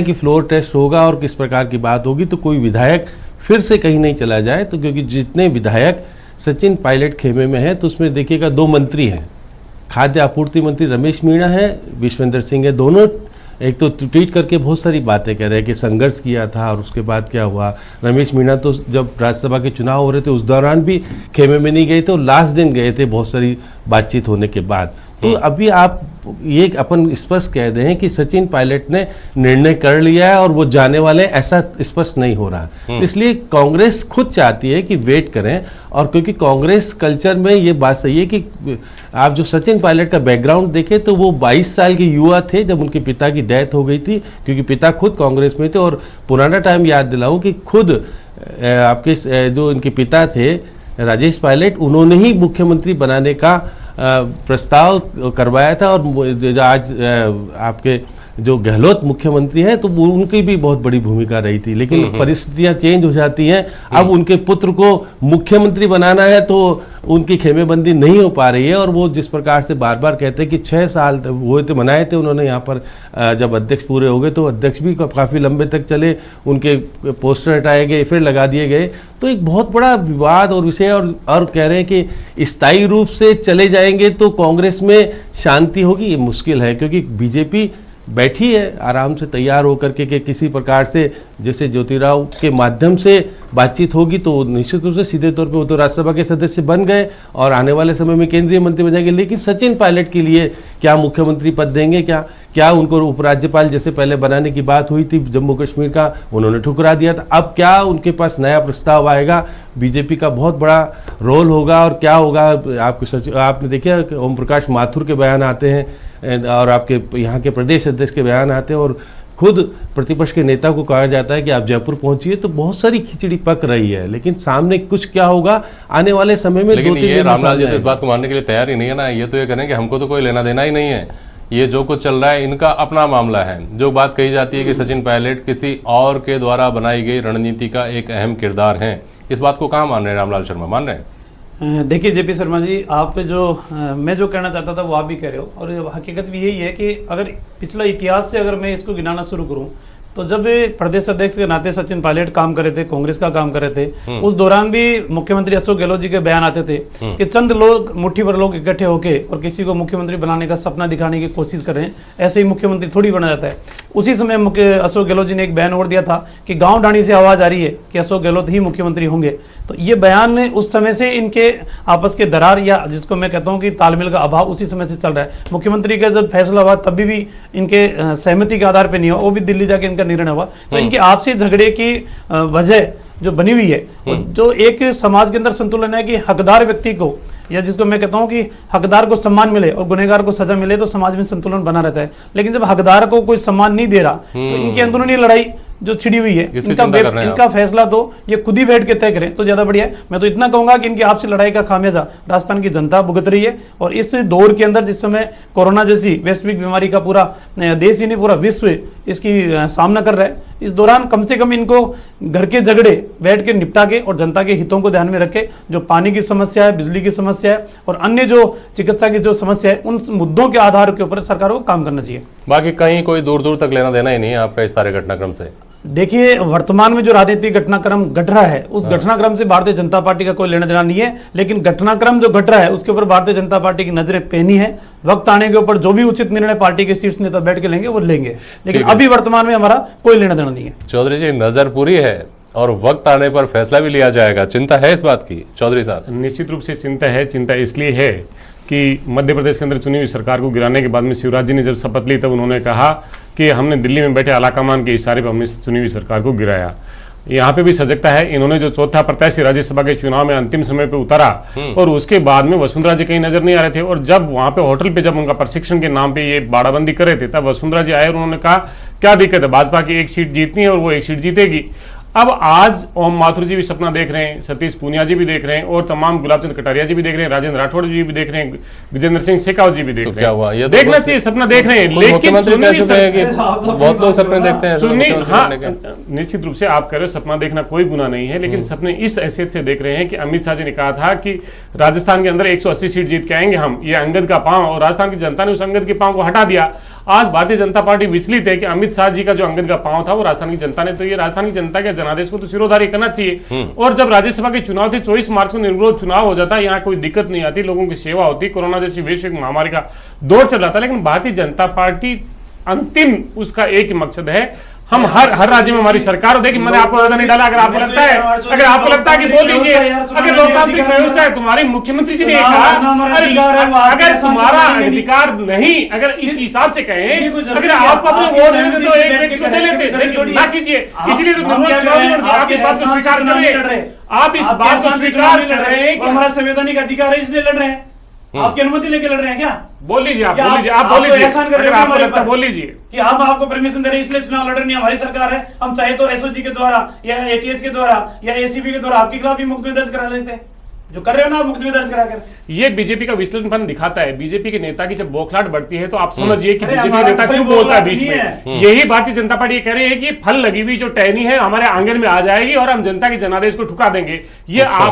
कि floor test होगा और किस प्रकार की बात होगी, तो कोई विधायक फिर से कहीं नहीं चला जाए। तो क्योंकि जितने विधायक सचिन पायलट खेमे में हैं, तो उसमें देखिएगा 2 मंत्री हैं, खाद्य आपूर्ति मंत्री रमेश मीणा है, विश्वेंद्र सिंह है। दोनों एक तो ट्वीट करके बहुत सारी बातें कह रहे हैं कि संघर्ष किया था और उसके बाद क्या हुआ। रमेश मीणा तो जब राज्यसभा के चुनाव हो रहे थे उस दौरान भी खेमे में नहीं गए थे और लास्ट दिन गए थे बहुत सारी बातचीत होने के बाद। तो अभी आप ये अपन स्पष्ट कह दें कि सचिन पायलट ने निर्णय कर लिया है और वो जाने वाले, ऐसा स्पष्ट नहीं हो रहा। इसलिए कांग्रेस खुद चाहती है कि वेट करें, और क्योंकि कांग्रेस कल्चर में ये बात सही है कि आप जो सचिन पायलट का बैकग्राउंड देखें तो वो 22 साल के युवा थे जब उनके पिता की डेथ हो गई थी, क्योंकि पिता खुद कांग्रेस में थे। और पुराना टाइम याद दिलाऊं कि खुद आपके जो इनके पिता थे राजेश पायलट, उन्होंने ही मुख्यमंत्री बनाने का प्रस्ताव करवाया था। और आज आपके जो गहलोत मुख्यमंत्री हैं तो उनकी भी बहुत बड़ी भूमिका रही थी, लेकिन परिस्थितियां चेंज हो जाती हैं। अब उनके पुत्र को मुख्यमंत्री बनाना है तो उनकी खेमेबंदी नहीं हो पा रही है। और वो जिस प्रकार से बार बार कहते हैं कि 6 साल हुए थे, बनाए थे उन्होंने यहाँ पर, जब अध्यक्ष पूरे हो गए तो अध्यक्ष भी काफ़ी लंबे तक चले, उनके पोस्टर हटाए गए फिर लगा दिए गए। तो एक बहुत बड़ा विवाद और विषय, और कह रहे हैं कि स्थायी रूप से चले जाएंगे तो कांग्रेस में शांति होगी, ये मुश्किल है। क्योंकि बीजेपी बैठी है आराम से तैयार होकर के किसी प्रकार से जैसे ज्योतिराव के माध्यम से बातचीत होगी तो निश्चित रूप से सीधे तौर पे वो तो राज्यसभा के सदस्य बन गए और आने वाले समय में केंद्रीय मंत्री बन जाएंगे। लेकिन सचिन पायलट के लिए क्या मुख्यमंत्री पद देंगे, क्या उनको उपराज्यपाल जैसे पहले बनाने की बात हुई थी जम्मू कश्मीर का, उन्होंने ठुकरा दिया था। अब क्या उनके पास नया प्रस्ताव आएगा, बीजेपी का बहुत बड़ा रोल होगा और क्या होगा। आपने देखिए ओम प्रकाश माथुर के बयान आते हैं और आपके यहाँ के प्रदेश अध्यक्ष के बयान आते हैं, और खुद प्रतिपक्ष के नेता को कहा जाता है कि आप जयपुर पहुंचिए। तो बहुत सारी खिचड़ी पक रही है, लेकिन सामने कुछ क्या होगा आने वाले समय में। लेकिन ये रामलाल जी तो इस बात को मानने के लिए तैयार ही नहीं है ना। ये तो ये करें कि हमको तो कोई लेना देना ही नहीं है, ये जो कुछ चल रहा है इनका अपना मामला है। जो बात कही जाती है कि सचिन पायलट किसी और के द्वारा बनाई गई रणनीति का एक अहम किरदार है, इस बात को कहाँ मान रहे हैं रामलाल शर्मा, मान रहे हैं? देखिए जेपी शर्मा जी, आप जो मैं जो कहना चाहता था वो आप भी कह रहे हो, और हकीकत भी यही है कि अगर पिछला इतिहास से अगर मैं इसको गिनाना शुरू करूं तो जब प्रदेश अध्यक्ष के नाते सचिन पायलट काम कर रहे थे, कांग्रेस का काम कर रहे थे, उस दौरान भी मुख्यमंत्री अशोक गहलोत जी के बयान आते थे कि चंद लोग, मुट्ठी भर लोग इकट्ठे होके और किसी को मुख्यमंत्री बनाने का सपना दिखाने की कोशिश कर रहे हैं, ऐसे ही मुख्यमंत्री थोड़ी बना जाता है। उसी समय अशोक गहलोत जी ने एक बयान और दिया था कि गांव ढाणी से आवाज आ रही है कि अशोक गहलोत ही मुख्यमंत्री होंगे। तो ये बयान उस समय से इनके आपस के दरार, या जिसको मैं कहता हूं कि तालमेल का अभाव, उसी समय से चल रहा है। मुख्यमंत्री का जब फैसला हुआ तब भी इनके सहमति के आधार पर नहीं हुआ, वो भी दिल्ली जाके इनका निर्णय हुआ। तो इनके आपसी झगड़े की वजह जो बनी हुई है, जो एक समाज के अंदर संतुलन है कि हकदार व्यक्ति को, या जिसको मैं कहता हूं कि हकदार को सम्मान मिले और गुनहगार को सजा मिले, तो समाज में संतुलन बना रहता है। लेकिन जब हकदार को कोई सम्मान नहीं दे रहा तो इनकी अंदरूनी लड़ाई जो छिड़ी हुई है, इनका फैसला तो ये खुद ही बैठ के तय करें तो ज्यादा बढ़िया है। मैं तो इतना कहूंगा कि इनकी आपसी लड़ाई का खामियाजा राजस्थान की जनता भुगत रही है। और इस दौर के अंदर जिस समय कोरोना जैसी वैश्विक बीमारी का पूरा देश ही नहीं पूरा विश्व इसकी सामना कर रहा है, इस दौरान कम से कम इनको घर के झगड़े बैठ के निपटा के और जनता के हितों को ध्यान में रखे, जो पानी की समस्या है, बिजली की समस्या है और अन्य जो चिकित्सा की जो समस्या है, उन मुद्दों के आधार के ऊपर सरकार को काम करना चाहिए। बाकी कहीं कोई दूर दूर तक लेना देना ही नहीं है आपका इस सारे घटनाक्रम से। देखिए वर्तमान में जो राजनीतिक घटनाक्रम घट रहा है उस घटनाक्रम से भारतीय जनता पार्टी का कोई लेना देना नहीं है, लेकिन घटनाक्रम जो घट रहा है उसके ऊपर भारतीय जनता पार्टी की नजरें पैनी है। वक्त आने के ऊपर जो भी उचित निर्णय पार्टी के शीर्ष नेता बैठ के लेंगे वो लेंगे, लेकिन अभी वर्तमान में हमारा कोई लेना देना नहीं है। चौधरी जी, नजर पूरी है और वक्त आने पर फैसला भी लिया जाएगा, चिंता है इस बात की? चौधरी साहब, निश्चित रूप से चिंता है। चिंता इसलिए है कि मध्य प्रदेश के अंदर चुनी हुई सरकार को गिराने के बाद में शिवराज जी ने जब शपथ ली तब उन्होंने कहा कि हमने दिल्ली में बैठे आलाकमान के इशारे पर हमने चुनी हुई सरकार को गिराया। यहाँ पे भी सजगता है। इन्होंने जो चौथा प्रत्याशी राज्यसभा के चुनाव में अंतिम समय पे उतारा और उसके बाद में वसुंधरा जी कहीं नजर नहीं आ रहे थे, और जब वहां पे होटल पे जब उनका प्रशिक्षण के नाम पे ये बाड़ाबंदी कर रहे थे तब वसुंधरा जी आए और उन्होंने कहा क्या दिक्कत है, भाजपा की एक सीट जीतनी है और वो एक सीट जीतेगी। अब आज ओम माथुर जी भी सपना देख रहे हैं, सतीश पूनिया जी भी देख रहे हैं और तमाम गुलाब चंद कटारिया जी भी देख रहे हैं, राजेंद्र राठौड़ जी भी देख रहे हैं, विजेंद्र सिंह शेखावत जी भी देख रहे हैं। क्या हुआ? ये देखना चाहिए, सपना देख रहे हैं, लेकिन बहुत लोग सपने देखते हैं। हाँ, निश्चित रूप से आप कह रहे हो सपना देखना कोई गुना नहीं है, लेकिन सपने इस हैसियत से देख रहे हैं कि अमित शाह जी ने कहा था कि राजस्थान के अंदर 180 सीट जीत के आएंगे हम, ये अंगद का पांव, और राजस्थान की जनता ने उस अंगद के पांव को हटा दिया। आज भारतीय जनता पार्टी विचलित है कि अमित शाह जी का जो अंगद का पांव था वो राजस्थान की जनता ने, तो ये राजस्थान की जनता के जनादेश को तो सिरोधार्य करना चाहिए। और जब राज्यसभा के चुनाव थे 24 मार्च को निर्विरोध चुनाव हो जाता, यहाँ कोई दिक्कत नहीं आती, लोगों की सेवा होती, कोरोना जैसी वैश्विक महामारी का दौर चल रहा था। लेकिन भारतीय जनता पार्टी अंतिम उसका एक ही मकसद है, हम हर राज्य में हमारी सरकार हो। देखिए मैंने आपको ज्यादा नहीं डाला, अगर आपको लगता है कि बोल लीजिए, अगर लोकतांत्रिक व्यवस्था है, तुम्हारे मुख्यमंत्री जी ने कहा अगर तुम्हारा अधिकार नहीं, अगर इस हिसाब से कहें, अगर आपको अपने वोट देते तो एक व्यक्ति को दे लेते, ना कीजिए। इसलिए तो आप इस बात को स्वीकार कर रहे हैं, आप इस बात को स्वीकार कर रहे हैं कि हमारा संवैधानिक अधिकार है इसलिए लड़ रहे हैं। आपकी अनुमति लेके लड़ रहे हैं क्या? बोल लीजिए, आप बोल लीजिए, आप बोल लीजिए, अगर आपको लगता है बोल लीजिए कि हम आपको परमिशन दे रहे हैं इसलिए चुनाव लड़ रहे हैं। हमारी सरकार है, हम चाहे तो एसओजी के द्वारा या एटीएस के द्वारा या एसीबी के द्वारा आपके खिलाफ भी मुकदमे दर्ज करा लेते हैं, जो कर रहे हो ना मुकदमे दर्ज कराकर। ये बीजेपी का विश्लेषण दिखाता है, बीजेपी के नेता की जब बौखलाहट बढ़ती है तो आप समझिए कि बीजेपी के नेता क्यों बोलता है बीच में। यही भारतीय जनता पार्टी ये कह रही है कि फल लगी हुई जो टहनी है हमारे आंगन में आ जाएगी और हम जनता के जनादेश को ठुका देंगे। ये आप